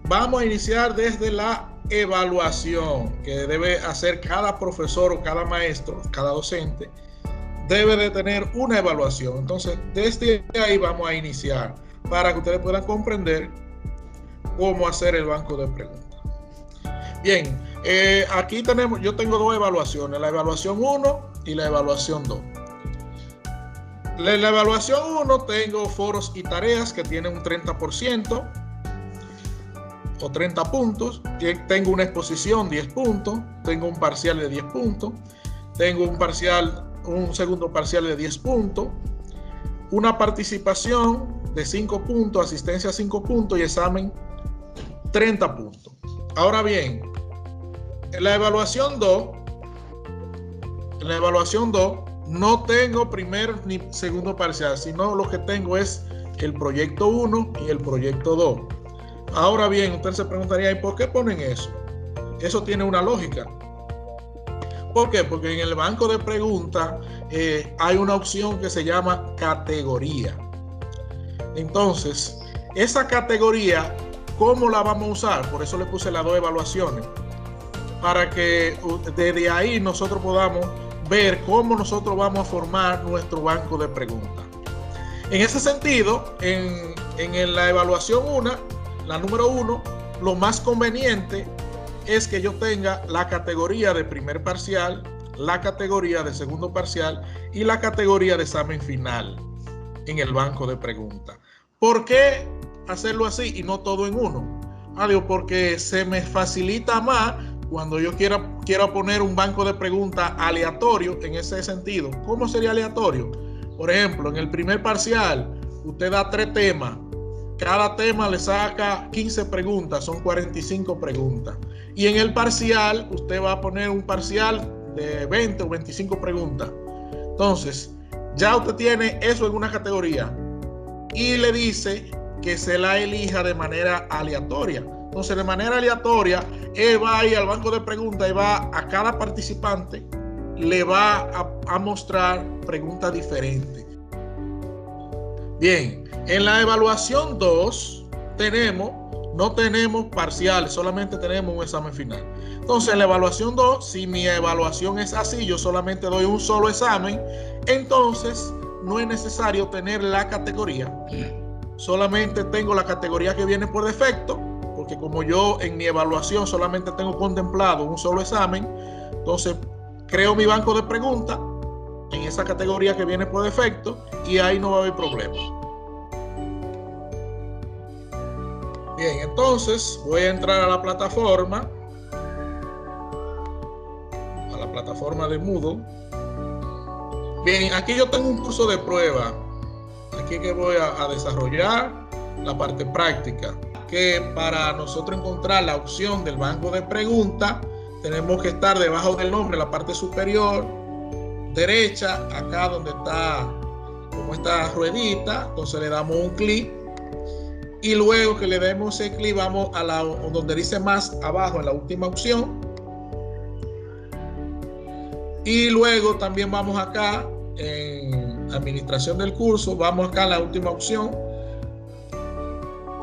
vamos a iniciar desde la evaluación que debe hacer cada profesor o cada maestro, cada docente, debe de tener una evaluación. Entonces, desde ahí vamos a iniciar para que ustedes puedan comprender cómo hacer el banco de preguntas. Bien, aquí yo tengo dos evaluaciones, la evaluación 1 y la evaluación 2. En la evaluación 1 tengo foros y tareas que tienen un 30% o 30 puntos. Tengo una exposición 10 puntos, tengo un parcial de 10 puntos, tengo un segundo parcial de 10 puntos, una participación de 5 puntos, asistencia 5 puntos y examen 30 puntos. Ahora bien, en la evaluación 2, no tengo primer ni segundo parcial, sino lo que tengo es el proyecto 1 y el proyecto 2. Ahora bien, usted se preguntaría, ¿y por qué ponen eso? Eso tiene una lógica. ¿Por qué? Porque en el banco de preguntas hay una opción que se llama categoría. Entonces, esa categoría, ¿cómo la vamos a usar? Por eso le puse las dos evaluaciones, para que desde ahí nosotros podamos ver cómo nosotros vamos a formar nuestro banco de preguntas. En ese sentido, en la evaluación 1, la número 1, lo más conveniente es que yo tenga la categoría de primer parcial, la categoría de segundo parcial y la categoría de examen final en el banco de preguntas. ¿Por qué hacerlo así y no todo en uno? Porque se me facilita más cuando yo quiera poner un banco de preguntas aleatorio en ese sentido. ¿Cómo sería aleatorio? Por ejemplo, en el primer parcial, usted da 3 temas. Cada tema le saca 15 preguntas, son 45 preguntas. Y en el parcial, usted va a poner un parcial de 20 o 25 preguntas. Entonces, ya usted tiene eso en una categoría y le dice que se la elija de manera aleatoria. Entonces, de manera aleatoria, él va a ir al banco de preguntas y va a cada participante, le va a mostrar preguntas diferentes. Bien, en la evaluación 2 no tenemos parciales, solamente tenemos un examen final. Entonces, en la evaluación 2, si mi evaluación es así, yo solamente doy un solo examen, entonces no es necesario tener la categoría. Solamente tengo la categoría que viene por defecto, porque como yo en mi evaluación solamente tengo contemplado un solo examen, entonces creo mi banco de preguntas en esa categoría que viene por defecto y ahí no va a haber problema. Bien, entonces voy a entrar a la plataforma de Moodle. Bien, aquí yo tengo un curso de prueba. Aquí que voy a desarrollar la parte práctica, que para nosotros encontrar la opción del banco de preguntas tenemos que estar debajo del nombre, la parte superior derecha, acá donde está como esta ruedita. Entonces le damos un clic y luego que le demos ese clic vamos a donde dice más abajo en la última opción, y luego también vamos acá en administración del curso, vamos acá a la última opción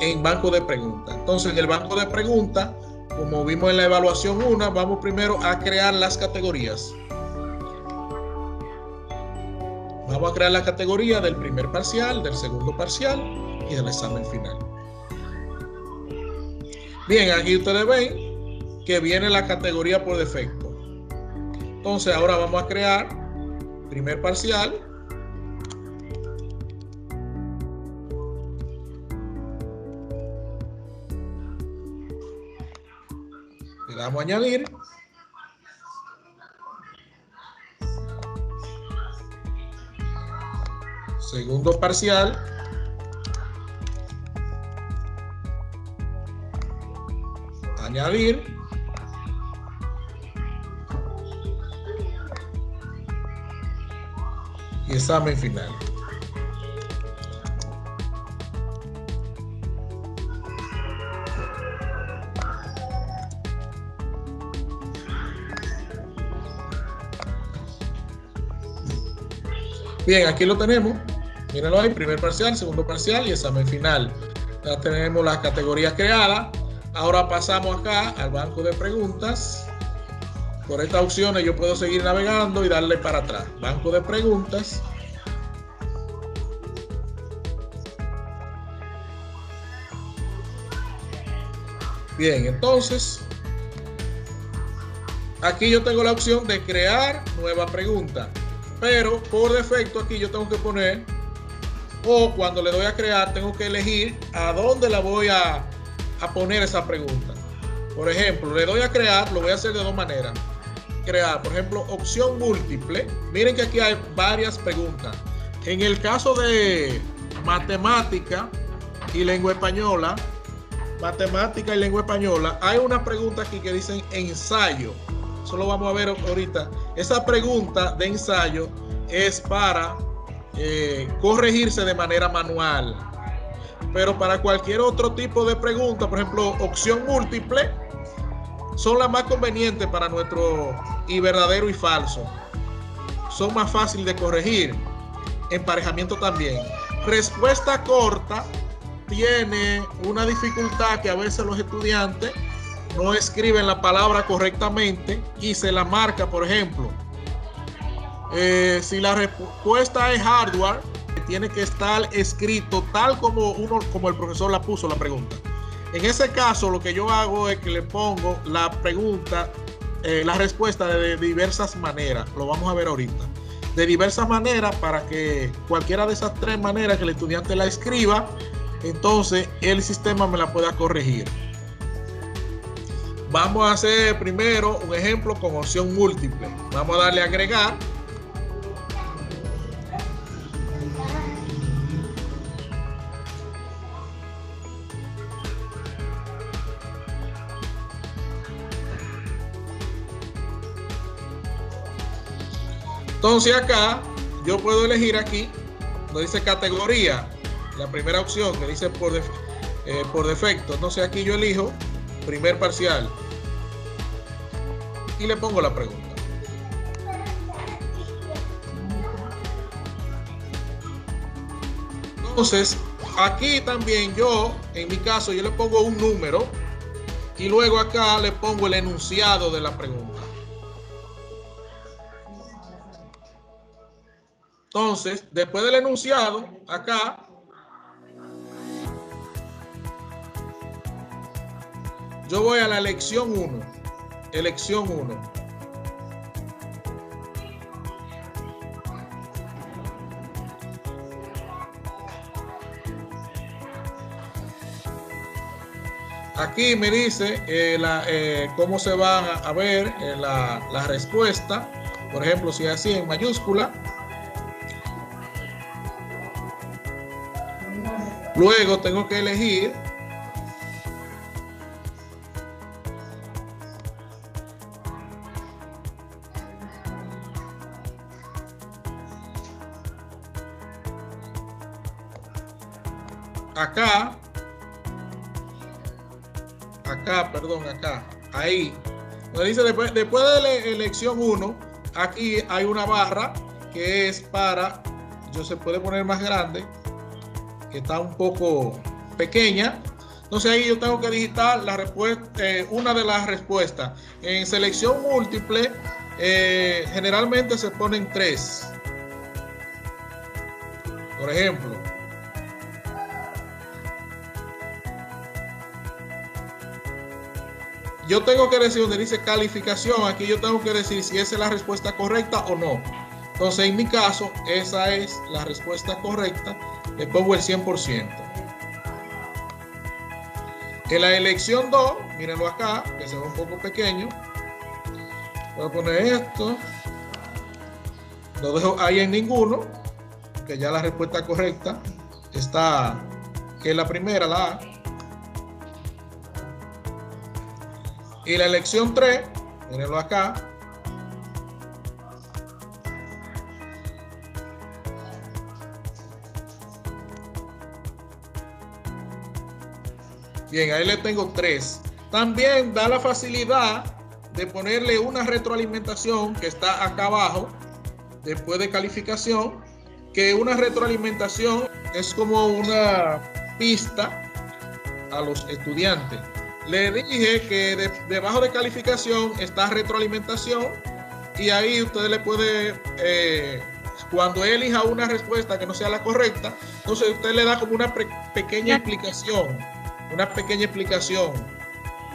en banco de preguntas. Entonces, en el banco de preguntas, como vimos en la evaluación 1, vamos primero a crear las categorías. Vamos a crear la categoría del primer parcial, del segundo parcial y del examen final. Bien, aquí ustedes ven que viene la categoría por defecto. Entonces, ahora vamos a crear primer parcial. Le damos a añadir. Segundo parcial. Añadir. Y examen final. Bien, aquí lo tenemos. Mírenlo ahí, primer parcial, segundo parcial y examen final. Ya tenemos las categorías creadas. Ahora pasamos acá al banco de preguntas. Por estas opciones yo puedo seguir navegando y darle para atrás. Banco de preguntas. Bien, entonces, aquí yo tengo la opción de crear nueva pregunta. Pero por defecto aquí yo tengo que poner, o cuando le doy a crear, tengo que elegir a dónde la voy a poner esa pregunta. Por ejemplo, le doy a crear, lo voy a hacer de dos maneras. Crear, por ejemplo, opción múltiple. Miren que aquí hay varias preguntas. En el caso de matemática y lengua española, hay una pregunta aquí que dicen ensayo. Eso lo vamos a ver ahorita. Esa pregunta de ensayo es para corregirse de manera manual. Pero para cualquier otro tipo de pregunta, por ejemplo, opción múltiple, son las más convenientes para nuestro y verdadero y falso. Son más fáciles de corregir. Emparejamiento también. Respuesta corta tiene una dificultad que a veces los estudiantes no escriben la palabra correctamente y se la marca, por ejemplo. Si la respuesta es hardware, tiene que estar escrito tal como el profesor la puso la pregunta. En ese caso, lo que yo hago es que le pongo la pregunta, la respuesta de diversas maneras. Lo vamos a ver ahorita. De diversas maneras, para que cualquiera de esas tres maneras que el estudiante la escriba, entonces el sistema me la pueda corregir. Vamos a hacer primero un ejemplo con opción múltiple. Vamos a darle a agregar. Entonces acá yo puedo elegir aquí donde dice categoría, la primera opción que dice por defecto. Entonces aquí yo elijo primer parcial y le pongo la pregunta. Entonces aquí también en mi caso yo le pongo un número y luego acá le pongo el enunciado de la pregunta. Entonces, después del enunciado, acá, yo voy a la elección 1. Elección 1. Aquí me dice cómo se va a ver la respuesta. Por ejemplo, si es así en mayúscula. Luego tengo que elegir acá, ahí, donde dice después de la elección 1, aquí hay una barra que es para, se puede poner más grande, que está un poco pequeña. Entonces ahí yo tengo que digitar la respuesta, una de las respuestas. En selección múltiple, generalmente se ponen 3. Por ejemplo, yo tengo que decir donde dice calificación, aquí yo tengo que decir si esa es la respuesta correcta o no. Entonces en mi caso, esa es la respuesta correcta, le pongo el 100%. En la elección 2, mírenlo acá, que se ve un poco pequeño. Voy a poner esto. Lo dejo ahí en ninguno, que ya la respuesta correcta está, que es la primera, la A. Y la elección 3, mírenlo acá. Bien, ahí le tengo 3. También da la facilidad de ponerle una retroalimentación que está acá abajo, después de calificación, que una retroalimentación es como una pista a los estudiantes. Le dije que debajo de calificación está retroalimentación y ahí usted le puede, cuando elija una respuesta que no sea la correcta, entonces usted le da como una pequeña explicación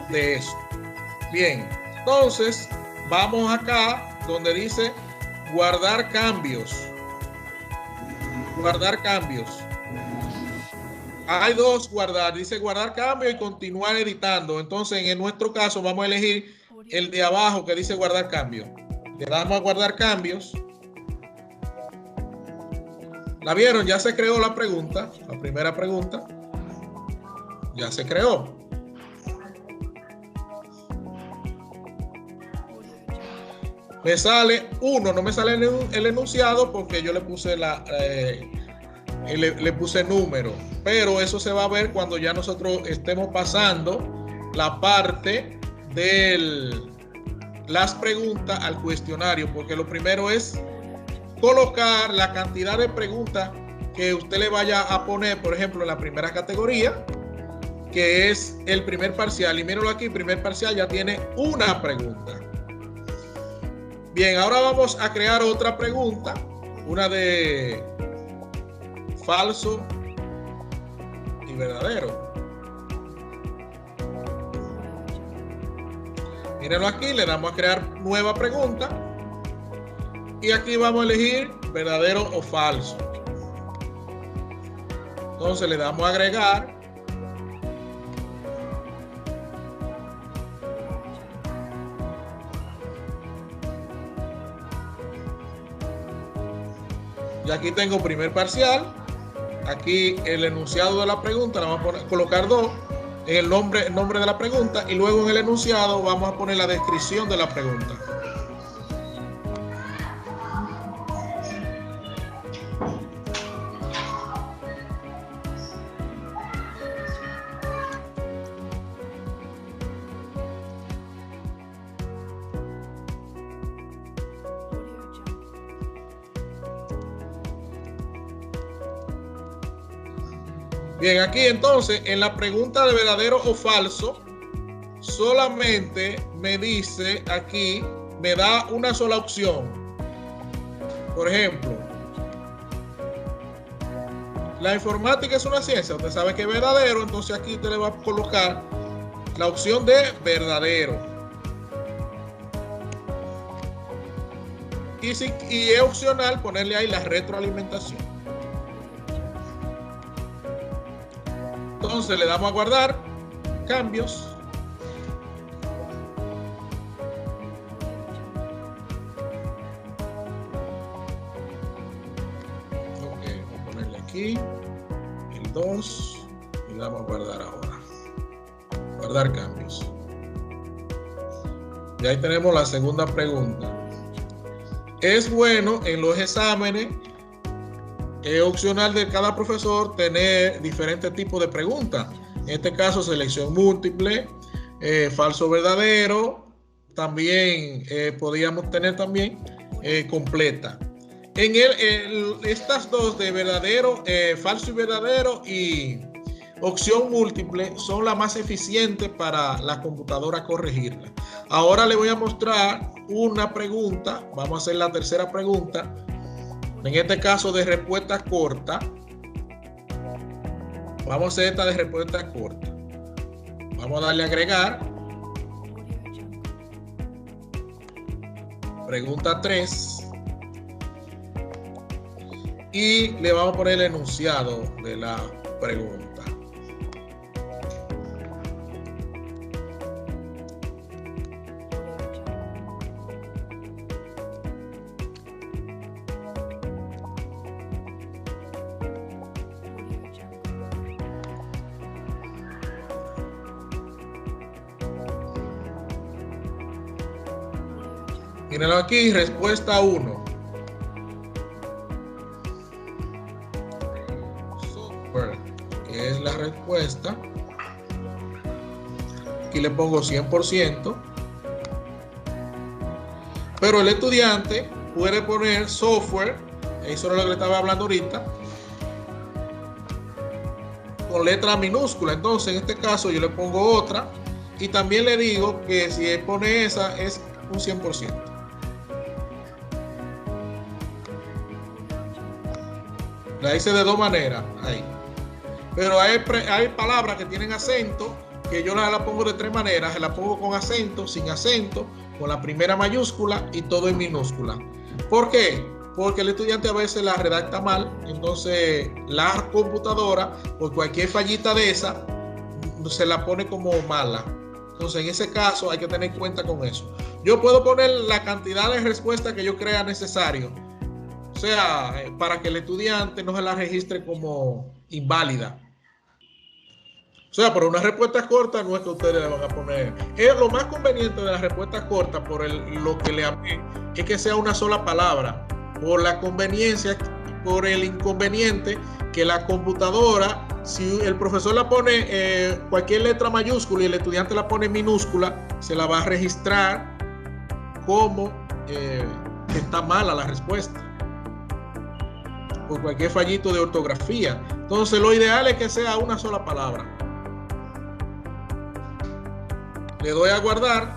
de eso. Bien, entonces vamos acá donde dice guardar cambios. Guardar cambios. Hay dos guardar, dice guardar cambio y continuar editando. Entonces, en nuestro caso, vamos a elegir el de abajo que dice guardar cambio. Le damos a guardar cambios. ¿La vieron? Ya se creó la pregunta, la primera pregunta. Ya se creó. Me sale 1, no me sale el enunciado porque yo le puse le puse número, pero eso se va a ver cuando ya nosotros estemos pasando la parte de las preguntas al cuestionario, porque lo primero es colocar la cantidad de preguntas que usted le vaya a poner, por ejemplo, en la primera categoría, que es el primer parcial, y mírenlo aquí, primer parcial ya tiene una pregunta. Bien, ahora vamos a crear otra pregunta, una de falso y verdadero. Mírenlo aquí, le damos a crear nueva pregunta y aquí vamos a elegir verdadero o falso. Entonces le damos a agregar. Y aquí tengo primer parcial. Aquí el enunciado de la pregunta, le vamos a colocar 2 en el nombre de la pregunta y luego en el enunciado vamos a poner la descripción de la pregunta. Bien, aquí entonces en la pregunta de verdadero o falso solamente me dice aquí, me da una sola opción. Por ejemplo, la informática es una ciencia, usted sabe que es verdadero, entonces aquí usted le va a colocar la opción de verdadero. Y es opcional ponerle ahí la retroalimentación. Entonces le damos a guardar cambios. Ok, vamos a ponerle aquí el 2 y le damos a guardar ahora. Guardar cambios. Y ahí tenemos la segunda pregunta. Es bueno en los exámenes, es opcional de cada profesor tener diferentes tipos de preguntas. En este caso, selección múltiple, falso verdadero, también podríamos tener también completa. En estas dos de verdadero, falso y verdadero y opción múltiple son las más eficientes para la computadora corregirla. Ahora le voy a mostrar una pregunta, vamos a hacer la tercera pregunta. En este caso de respuesta corta, vamos a hacer esta de respuesta corta. Vamos a darle a agregar. Pregunta 3. Y le vamos a poner el enunciado de la pregunta. Mírenlo aquí, respuesta 1. Software, que es la respuesta. Aquí le pongo 100%. Pero el estudiante puede poner software, eso es lo que le estaba hablando ahorita, con letra minúscula. Entonces, en este caso, yo le pongo otra Y también le digo que si él pone esa es un 100%. La hice de dos maneras ahí. Pero hay palabras que tienen acento, que yo la pongo de tres maneras. La pongo con acento, sin acento, con la primera mayúscula y todo en minúscula. ¿Por qué? Porque el estudiante a veces la redacta mal. Entonces la computadora, por cualquier fallita de esa, se la pone como mala. Entonces en ese caso hay que tener en cuenta con eso. Yo puedo poner la cantidad de respuestas que yo crea necesario. O sea, para que el estudiante no se la registre como inválida. O sea, por una respuesta corta no es que ustedes le van a poner. Lo más conveniente de las respuestas cortas, lo que le hablé, es que sea una sola palabra. Por la conveniencia, por el inconveniente que la computadora, si el profesor la pone cualquier letra mayúscula y el estudiante la pone minúscula, se la va a registrar como que está mala la respuesta, por cualquier fallito de ortografía. Entonces lo ideal es que sea una sola palabra. Le doy a guardar.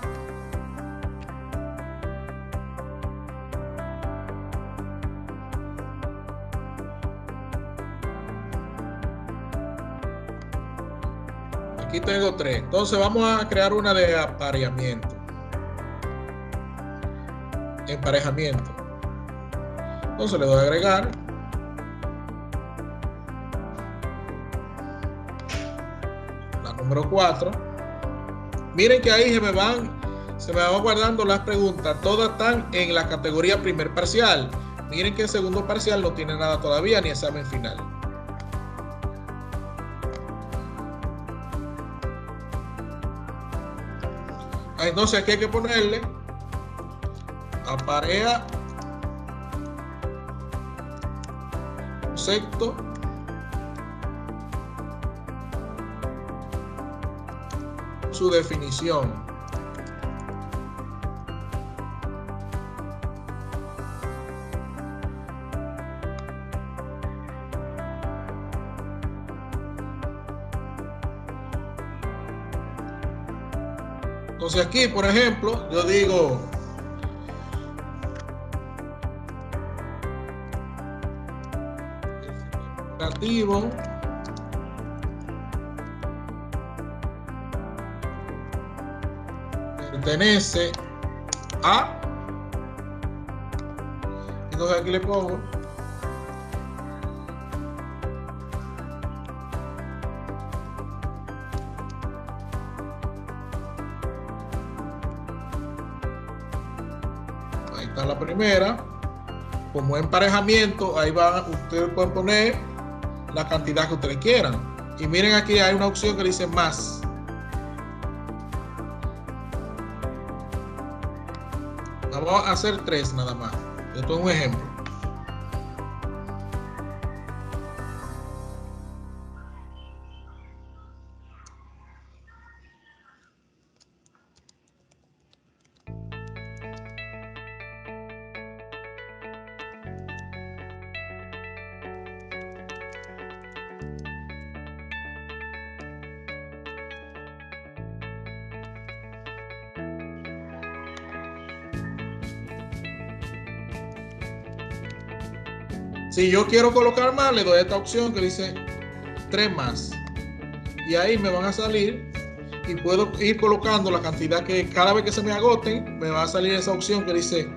Aquí tengo 3. Entonces vamos a crear una de apareamiento. Emparejamiento. Entonces le doy a agregar. La número 4. Miren que ahí se me van guardando las preguntas. Todas están en la categoría primer parcial. Miren que el segundo parcial no tiene nada todavía, ni examen final. Entonces aquí hay que ponerle aparea concepto su definición. Entonces aquí, por ejemplo, yo digo negativo pertenece a, entonces aquí le pongo ahí está la primera. Como emparejamiento, ahí van, ustedes pueden poner la cantidad que ustedes quieran. Y miren aquí hay una opción que dice más. Vamos a hacer 3 nada más. Esto es un ejemplo. Si yo quiero colocar más, le doy esta opción que dice 3 más. Y ahí me van a salir y puedo ir colocando la cantidad que cada vez que se me agoten, me va a salir esa opción que dice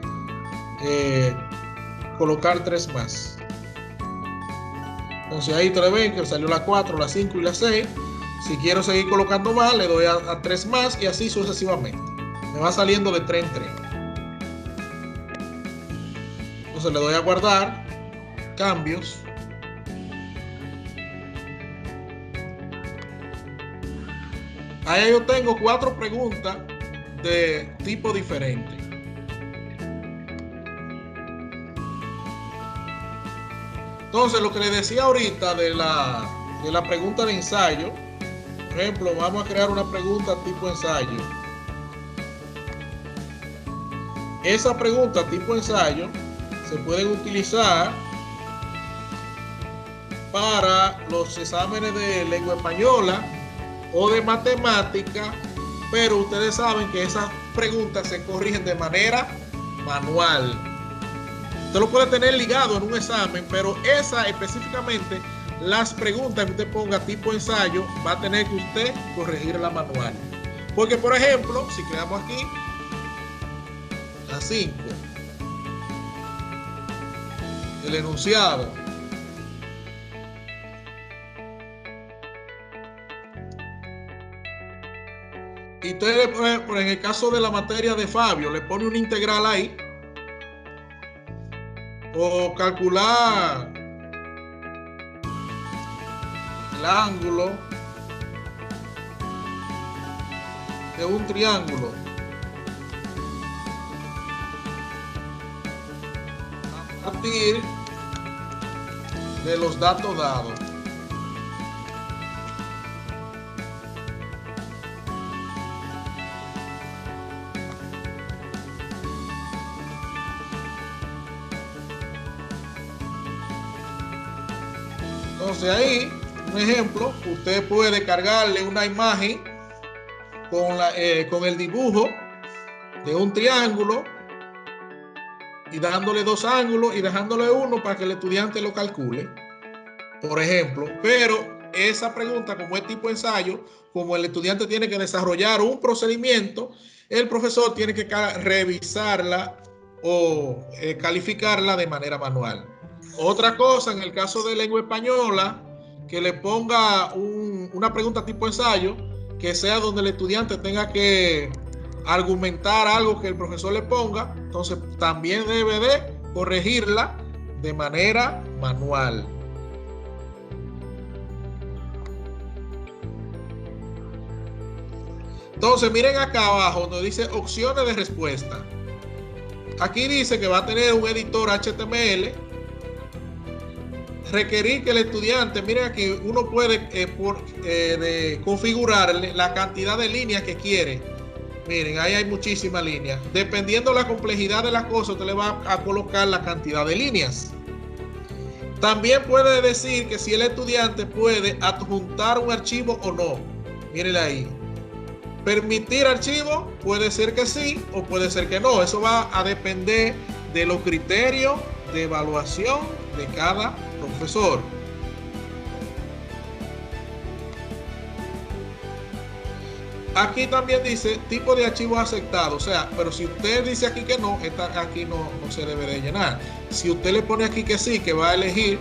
colocar 3 más. Entonces ahí ustedes ven que salió la 4, la 5 y la 6. Si quiero seguir colocando más, le doy a 3 más y así sucesivamente. Me va saliendo de 3 en 3. Entonces le doy a guardar. Cambios. Ahí yo tengo 4 preguntas de tipo diferente. Entonces, lo que les decía ahorita de la pregunta de ensayo, por ejemplo, vamos a crear una pregunta tipo ensayo. Esa pregunta tipo ensayo se pueden utilizar para los exámenes de lengua española o de matemática pero ustedes saben que esas preguntas se corrigen de manera manual. Usted lo puede tener ligado en un examen, pero esa específicamente, las preguntas que usted ponga tipo ensayo, va a tener que usted corregirla manual. Porque, por ejemplo, si creamos aquí la 5, el enunciado, y usted, por en el caso de la materia de Fabio, le pone una integral ahí, o calcular el ángulo de un triángulo a partir de los datos dados. Entonces ahí, un ejemplo, usted puede cargarle una imagen con el dibujo de un triángulo y dándole dos ángulos y dejándole uno para que el estudiante lo calcule, por ejemplo. Pero esa pregunta, como es tipo ensayo, como el estudiante tiene que desarrollar un procedimiento, el profesor tiene que revisarla o calificarla de manera manual. Otra cosa, en el caso de lengua española, que le ponga una pregunta tipo ensayo, que sea donde el estudiante tenga que argumentar algo que el profesor le ponga, entonces también debe de corregirla de manera manual. Entonces miren acá abajo donde dice opciones de respuesta. Aquí dice que va a tener un editor HTML. Requerir que el estudiante, miren aquí, uno puede configurarle la cantidad de líneas que quiere. Miren, ahí hay muchísimas líneas. Dependiendo de la complejidad de las cosas, usted le va a colocar la cantidad de líneas. También puede decir que si el estudiante puede adjuntar un archivo o no. Miren ahí. Permitir archivo, puede ser que sí o puede ser que no. Eso va a depender de los criterios de evaluación de cada profesor. Aquí también dice tipo de archivo aceptado, o sea, pero si usted dice aquí que no, aquí no se debe de llenar. Si usted le pone aquí que sí, que va a elegir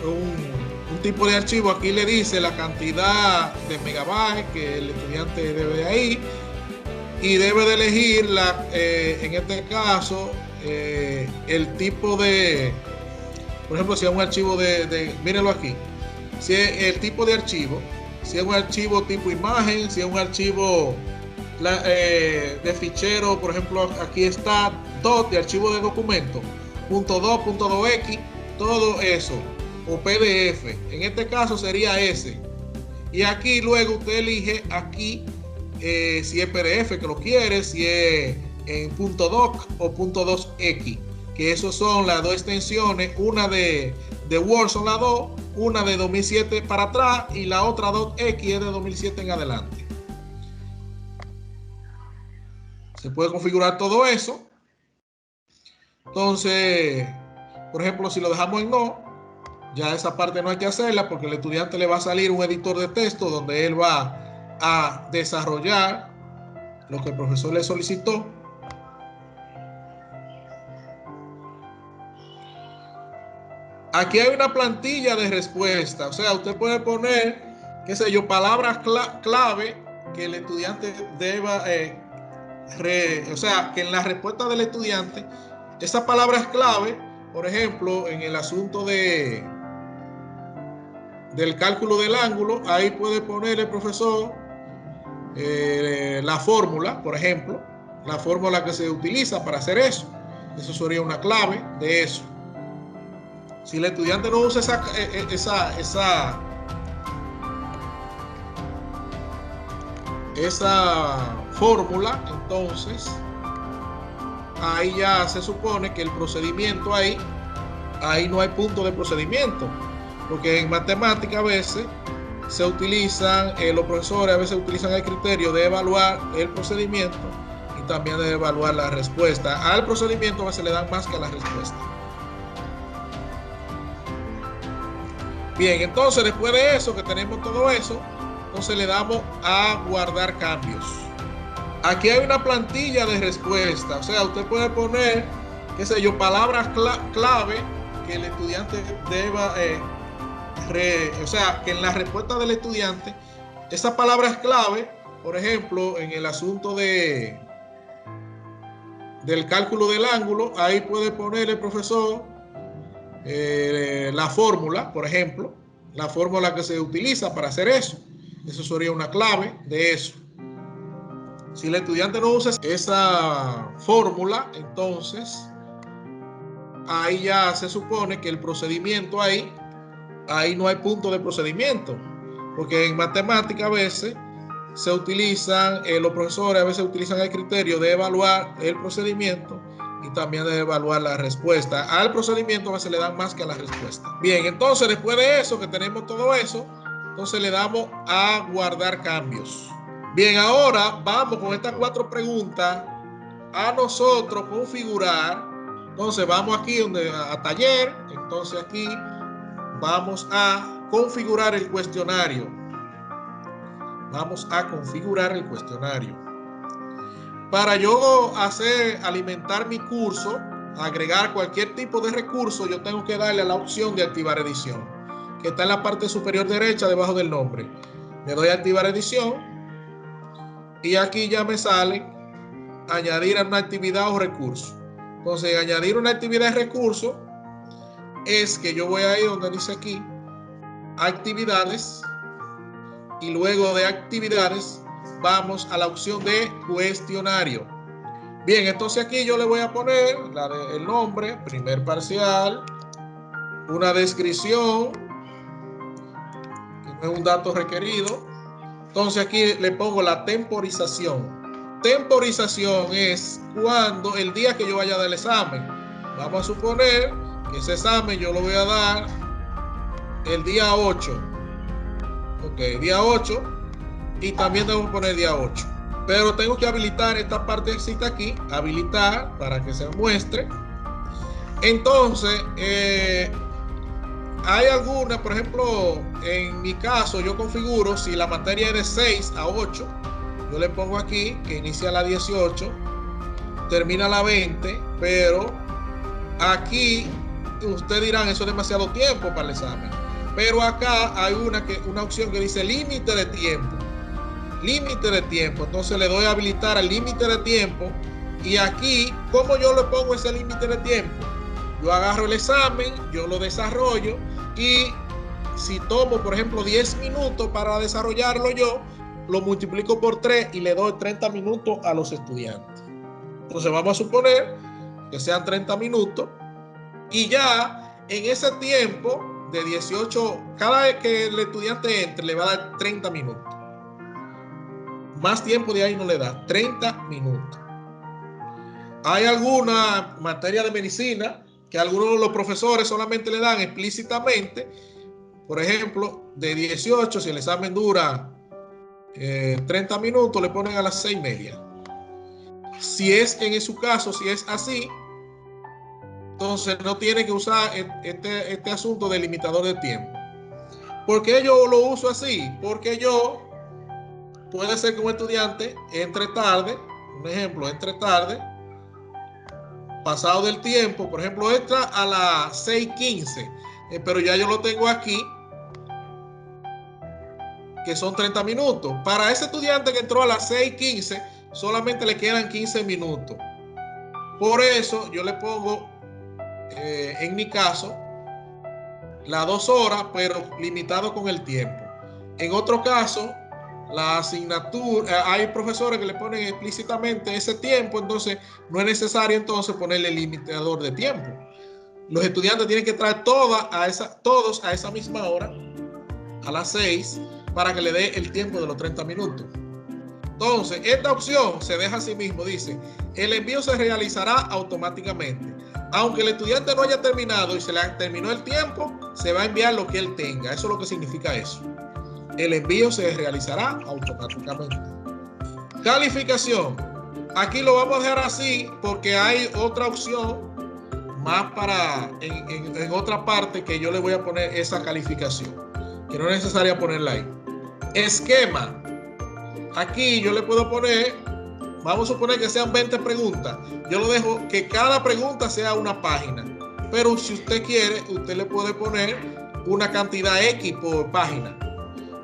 un tipo de archivo, aquí le dice la cantidad de megabytes que el estudiante debe de ahí y debe de elegir en este caso el tipo de, por ejemplo, si es un archivo mírenlo aquí, si es el tipo de archivo, si es un archivo tipo imagen, si es un archivo de fichero, por ejemplo, aquí está DOT de archivo de documento, .2.2x, todo eso, o PDF, en este caso sería ese. Y aquí luego usted elige aquí si es PDF que lo quiere, si es en .doc o .2x, que esos son las dos extensiones, una de Word son las dos, una de 2007 para atrás y la otra .x es de 2007 en adelante. Se puede configurar todo eso. Entonces, por ejemplo, si lo dejamos en no, ya esa parte no hay que hacerla porque el estudiante le va a salir un editor de texto donde él va a desarrollar lo que el profesor le solicitó. Aquí hay una plantilla de respuesta, o sea, usted puede poner, qué sé yo, palabras clave que el estudiante deba, o sea, que en la respuesta del estudiante, esas palabras clave, por ejemplo, en el asunto del cálculo del ángulo, ahí puede poner el profesor la fórmula, por ejemplo, la fórmula que se utiliza para hacer eso. Eso sería una clave de eso. Si el estudiante no usa esa fórmula, entonces ahí ya se supone que el procedimiento ahí no hay punto de procedimiento, porque en matemática a veces se utilizan, los profesores a veces utilizan el criterio de evaluar el procedimiento y también de evaluar la respuesta. Al procedimiento a veces le dan más que a la respuesta. Bien, entonces después de eso, que tenemos todo eso, entonces le damos a guardar cambios. Aquí hay una plantilla de respuesta, o sea, usted puede poner, qué sé yo, palabras clave que el estudiante deba, o sea, que en la respuesta del estudiante, esas palabras clave, por ejemplo, en el asunto del cálculo del ángulo, ahí puede poner el profesor la fórmula, por ejemplo, la fórmula que se utiliza para hacer eso. Eso sería una clave de eso. Si el estudiante no usa esa fórmula, entonces ahí ya se supone que el procedimiento ahí no hay punto de procedimiento, porque en matemática a veces se utilizan, los profesores a veces utilizan el criterio de evaluar el procedimiento y también de evaluar la respuesta. Al procedimiento a veces le dan más que a la respuesta. Bien, entonces después de eso, que tenemos todo eso, entonces le damos a guardar cambios. Bien, ahora vamos con estas 4 preguntas a nosotros configurar. Entonces vamos aquí a taller, entonces aquí vamos a configurar el cuestionario. Vamos a configurar el cuestionario. Para yo alimentar mi curso, agregar cualquier tipo de recurso, yo tengo que darle a la opción de activar edición, que está en la parte superior derecha debajo del nombre. Le doy a activar edición y aquí ya me sale añadir a una actividad o recurso. Entonces, añadir una actividad y recurso es que yo voy a ir donde dice aquí actividades y luego de actividades vamos a la opción de cuestionario. Bien, entonces aquí yo le voy a poner el nombre, primer parcial, una descripción, que no es un dato requerido. Entonces aquí le pongo la temporización. Temporización es cuando el día que yo vaya a dar el examen. Vamos a suponer que ese examen yo lo voy a dar el día 8. Ok, día 8. Y también tengo que poner día 8. Pero tengo que habilitar esta partecita aquí, habilitar para que se muestre. Entonces, hay algunas, por ejemplo, en mi caso yo configuro si la materia es de 6 a 8. Yo le pongo aquí que inicia a la 18, termina a la 20, pero aquí ustedes dirán, eso es demasiado tiempo para el examen. Pero acá hay una opción que dice límite de tiempo. Límite de tiempo. Entonces le doy a habilitar el límite de tiempo. Y aquí, ¿cómo yo le pongo ese límite de tiempo? Yo agarro el examen, yo lo desarrollo y si tomo, por ejemplo, 10 minutos para desarrollarlo yo, lo multiplico por 3 y le doy 30 minutos a los estudiantes. Entonces vamos a suponer que sean 30 minutos y ya en ese tiempo de 18, cada vez que el estudiante entre le va a dar 30 minutos. Más tiempo de ahí no le da, 30 minutos. Hay alguna materia de medicina que algunos de los profesores solamente le dan explícitamente. Por ejemplo, de 18, si el examen dura 30 minutos, le ponen a las 6:30. Si es en su caso, si es así, entonces no tiene que usar este asunto del limitador de tiempo. ¿Por qué yo lo uso así? Porque puede ser que un estudiante entre tarde, un ejemplo, entre tarde, pasado del tiempo, por ejemplo, entra a las 6:15, pero ya yo lo tengo aquí, que son 30 minutos. Para ese estudiante que entró a las 6:15, solamente le quedan 15 minutos. Por eso yo le pongo, en mi caso, las 2 horas, pero limitado con el tiempo. En otro caso, la asignatura, hay profesores que le ponen explícitamente ese tiempo, entonces no es necesario entonces ponerle limitador de tiempo. Los estudiantes tienen que traer todos a esa misma hora, a las 6, para que le dé el tiempo de los 30 minutos. Entonces, esta opción se deja a sí mismo, dice, el envío se realizará automáticamente. Aunque el estudiante no haya terminado y se le terminó el tiempo, se va a enviar lo que él tenga. Eso es lo que significa eso. el envío se realizará automáticamente. Calificación. Aquí lo vamos a dejar así porque hay otra opción más para en otra parte que yo le voy a poner esa calificación, que no es necesaria ponerla ahí. Esquema. Aquí yo le puedo poner, vamos a suponer que sean 20 preguntas. Yo lo dejo que cada pregunta sea una página. Pero si usted quiere, usted le puede poner una cantidad X por página.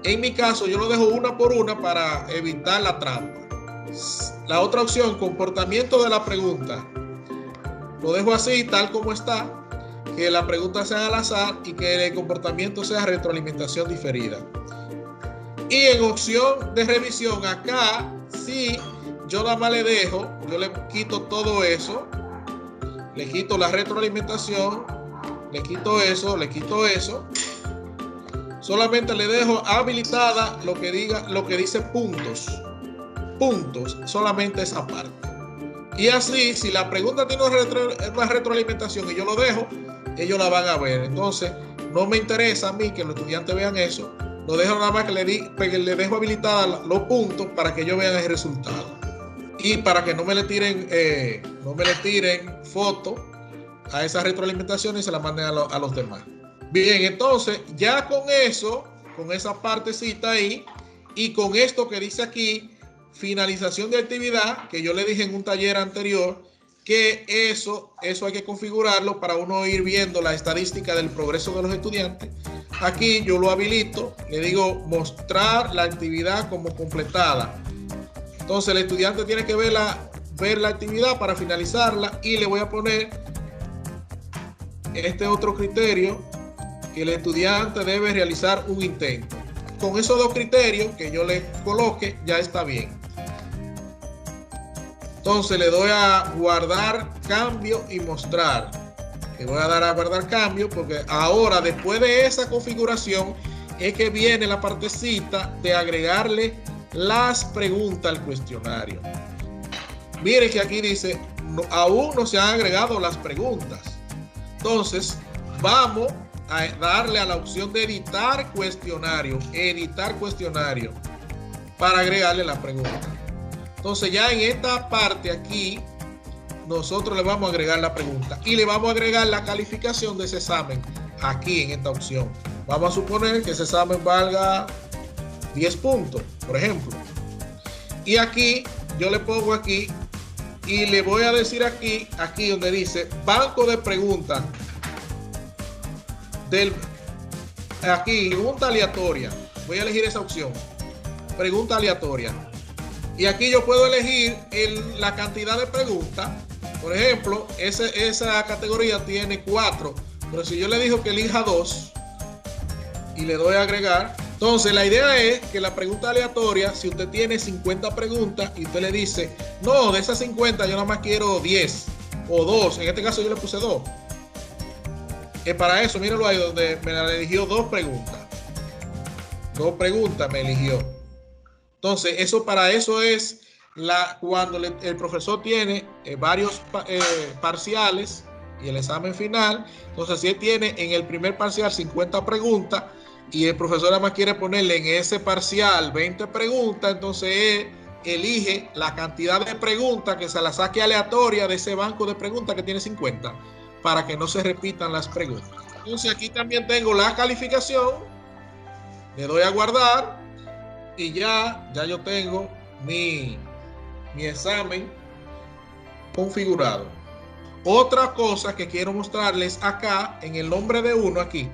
En mi caso, yo lo dejo una por una para evitar la trampa. La otra opción, comportamiento de la pregunta. Lo dejo así, tal como está, que la pregunta sea al azar y que el comportamiento sea retroalimentación diferida. Y en opción de revisión, acá sí, yo nada más le dejo, yo le quito todo eso, le quito la retroalimentación, le quito eso, solamente le dejo habilitada lo que dice puntos, solamente esa parte. Y así, si la pregunta tiene una retroalimentación y yo lo dejo, ellos la van a ver. Entonces, no me interesa a mí que los estudiantes vean eso. Lo dejo nada más que le dejo habilitados los puntos para que ellos vean el resultado. Y para que no me le tiren fotos a esa retroalimentación y se la manden a los demás. Bien, entonces, ya con eso, con esa partecita ahí, y con esto que dice aquí, finalización de actividad, que yo le dije en un taller anterior, que eso hay que configurarlo para uno ir viendo la estadística del progreso de los estudiantes. Aquí yo lo habilito, le digo mostrar la actividad como completada. Entonces el estudiante tiene que ver la actividad para finalizarla, y le voy a poner este otro criterio, que el estudiante debe realizar un intento. Con esos dos criterios que yo le coloque, ya está bien. Entonces le doy a guardar cambio y mostrar. Le voy a dar a guardar cambio porque ahora, después de esa configuración, es que viene la partecita de agregarle las preguntas al cuestionario. Mire que aquí dice, aún no se han agregado las preguntas. Entonces, vamos a darle a la opción de editar cuestionario, para agregarle la pregunta. Entonces ya en esta parte aquí, nosotros le vamos a agregar la pregunta y le vamos a agregar la calificación de ese examen aquí en esta opción. Vamos a suponer que ese examen valga 10 puntos, por ejemplo. Y aquí, yo le pongo aquí y le voy a decir aquí donde dice banco de preguntas. Aquí, pregunta aleatoria. Voy a elegir esa opción. Pregunta aleatoria. Y aquí yo puedo elegir la cantidad de preguntas. Por ejemplo, esa categoría tiene 4. Pero si yo le digo que elija 2 y le doy a agregar. Entonces la idea es que la pregunta aleatoria, si usted tiene 50 preguntas y usted le dice, no, de esas 50 yo nada más quiero 10 o 2. En este caso yo le puse 2. Para eso, míralo ahí donde me la eligió 2 preguntas. 2 preguntas me eligió. Entonces, para eso es cuando el profesor tiene varios parciales y el examen final. Entonces, si él tiene en el primer parcial 50 preguntas y el profesor además quiere ponerle en ese parcial 20 preguntas, entonces él elige la cantidad de preguntas que se la saque aleatoria de ese banco de preguntas que tiene 50 para que no se repitan las preguntas. Entonces, aquí también tengo la calificación. Le doy a guardar. Y ya yo tengo mi examen configurado. Otra cosa que quiero mostrarles acá, en el nombre de uno, aquí,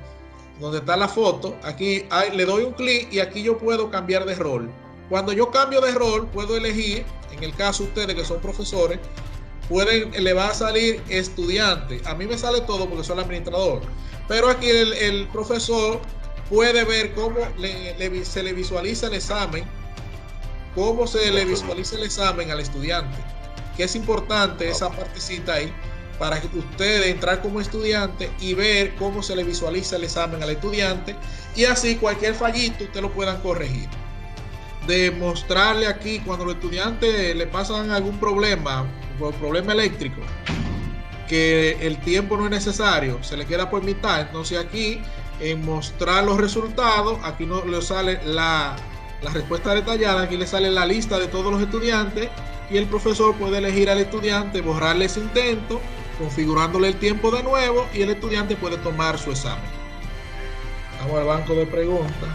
donde está la foto, aquí le doy un clic y aquí yo puedo cambiar de rol. Cuando yo cambio de rol, puedo elegir, en el caso ustedes que son profesores, le va a salir estudiante. A mí me sale todo porque soy el administrador. Pero aquí el profesor puede ver cómo se le visualiza el examen, al estudiante, que es importante esa partecita ahí para que ustedes entrar como estudiante y ver cómo se le visualiza el examen al estudiante, y así cualquier fallito ustedes lo puedan corregir. Demostrarle aquí cuando los estudiantes le pasan algún problema eléctrico, que el tiempo no es necesario, se le queda por mitad. Entonces aquí en mostrar los resultados. Aquí no le sale la respuesta detallada, aquí le sale la lista de todos los estudiantes y el profesor puede elegir al estudiante, borrarle ese intento, configurándole el tiempo de nuevo y el estudiante puede tomar su examen. Vamos al banco de preguntas.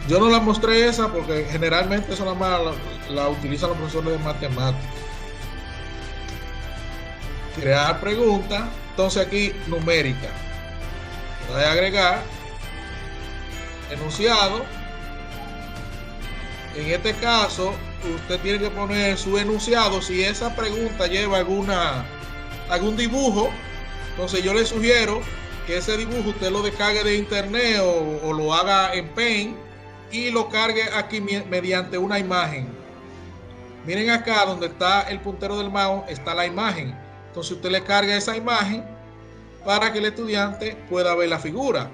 Yo no la mostré esa porque generalmente eso nada más la utilizan los profesores de matemáticas. Crear preguntas. Entonces aquí numérica. Voy a agregar enunciado. En este caso, usted tiene que poner su enunciado. Si esa pregunta lleva algún dibujo, entonces yo le sugiero que ese dibujo usted lo descargue de internet o lo haga en Paint y lo cargue aquí mediante una imagen. Miren acá donde está el puntero del mouse, está la imagen. Entonces usted le carga esa imagen para que el estudiante pueda ver la figura.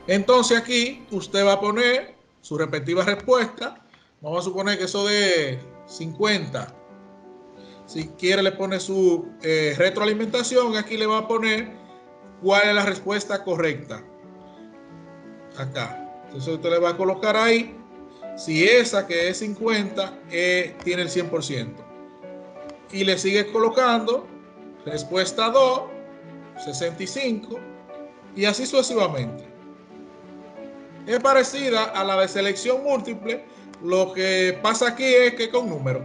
Entonces aquí usted va a poner su respectiva respuesta. Vamos a suponer que eso de 50. Si quiere le pone su retroalimentación. Aquí le va a poner cuál es la respuesta correcta. Acá. Entonces usted le va a colocar ahí. Si esa que es 50 tiene el 100%. Y le sigue colocando respuesta 2, 65 y así sucesivamente. Es parecida a la de selección múltiple. Lo que pasa aquí es que con números.